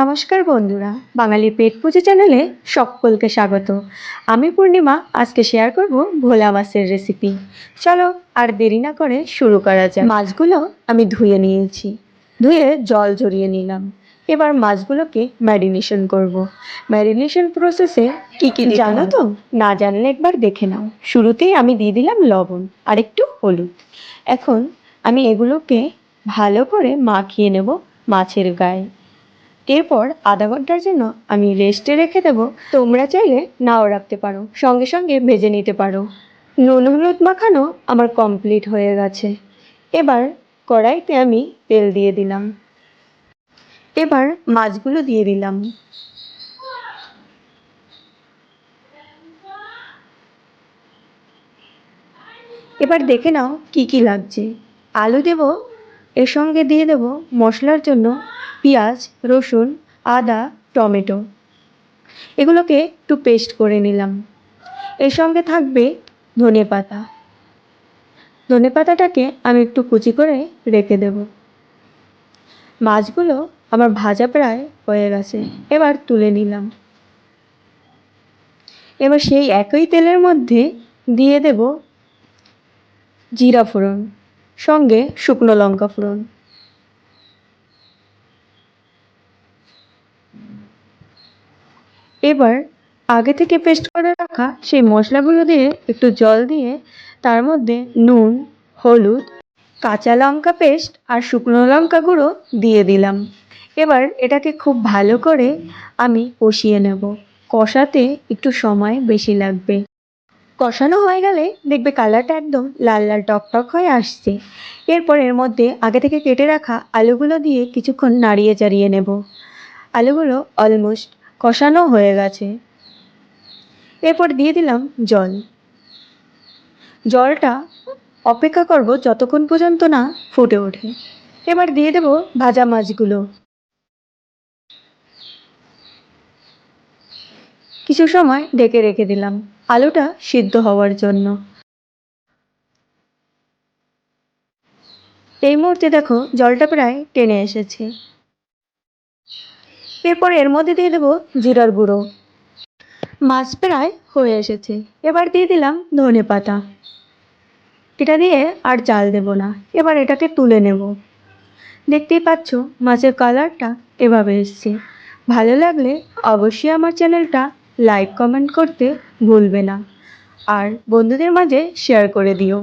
নমস্কার বন্ধুরা, বাঙালির পেট পুজো চ্যানেলে সকলকে স্বাগত। আমি পূর্ণিমা। আজকে শেয়ার করব ভোলা মাছের রেসিপি। চলো আর দেরি না করে শুরু করা যাক। মাছগুলো আমি ধুয়ে নিয়েছি, ধুয়ে জল ঝরিয়ে নিলাম। এবার মাছগুলোকে ম্যারিনেশন করব। ম্যারিনেশন প্রসেসে কি কি জানো তো? না জানলে একবার দেখে নাও। শুরুতেই আমি দিয়ে দিলাম লবণ আর একটু হলুদ। এখন আমি এগুলোকে ভালো করে মাখিয়ে নেব মাছের গায়ে। এরপর আধা ঘন্টার জন্য আমি রেস্টে রেখে দেবো। তোমরা চাইলে নাও রাখতে পারো, সঙ্গে সঙ্গে ভেজে নিতে পারো। নুন হলুদ মাখানো আমার কমপ্লিট হয়ে গেছে। এবার কড়াইতে আমি তেল দিয়ে দিলাম। এবার মাছগুলো দিয়ে দিলাম। এবার দেখে নাও কি কি লাগছে। আলু দেব, এর সঙ্গে দিয়ে দেব মশলার জন্য পেঁয়াজ, রসুন, আদা, টমেটো। এগুলোকে একটু পেস্ট করে নিলাম। এর সঙ্গে থাকবে ধনেপাতা। ধনেপাতাটাকে আমি একটু কুচি করে রেখে দেব। মাছগুলো আমার ভাজা প্রায় হয়ে গেছে, এবার তুলে নিলাম। এবার সেই একই তেলের মধ্যে দিয়ে দেব জিরা ফোড়ন, সঙ্গে শুকনো লঙ্কা ফোড়ন। এবার আগে থেকে পেস্ট করে রাখা সেই মশলাগুলো দিয়ে একটু জল দিয়ে তার মধ্যে নুন, হলুদ, কাঁচা লঙ্কা পেস্ট আর শুকনো লঙ্কা গুঁড়ো দিয়ে দিলাম। এবার এটাকে খুব ভালো করে আমি কষিয়ে নেব। কষাতে একটু সময় বেশি লাগবে। কষানো হয়ে গেলে দেখবে কালারটা একদম লাল লাল টকটক হয়ে আসছে। এরপর এর মধ্যে আগে থেকে কেটে রাখা আলুগুলো দিয়ে কিছুক্ষণ নাড়িয়ে চাড়িয়ে নেব। আলুগুলো অলমোস্ট কষানো হয়ে গেছে। এরপর দিয়ে দিলাম জল। জলটা অপেক্ষা করব যতক্ষণ পর্যন্ত না ফুটে ওঠে। এবার দিয়ে দেব ভাজা মাছগুলো। কিছু সময় ঢেকে রেখে দিলাম আলুটা সিদ্ধ হওয়ার জন্য। এই মুহূর্তে দেখো জলটা প্রায় টেনে এসেছে। এরপর এর মধ্যে দিয়ে দেবো জিরার গুঁড়ো। মাছ প্রায় হয়ে এসেছে। এবার দিয়ে দিলাম ধনেপাতা। এটা দিয়ে আর জাল দেব না। এবার এটাকে তুলে নেব। দেখতেই পাচ্ছ মাছের কালারটা এভাবে এসছে। ভালো লাগলে অবশ্যই আমার চ্যানেলটা লাইক কমেন্ট করতে ভুলবে না, আর বন্ধুদের মাঝে শেয়ার করে দিও।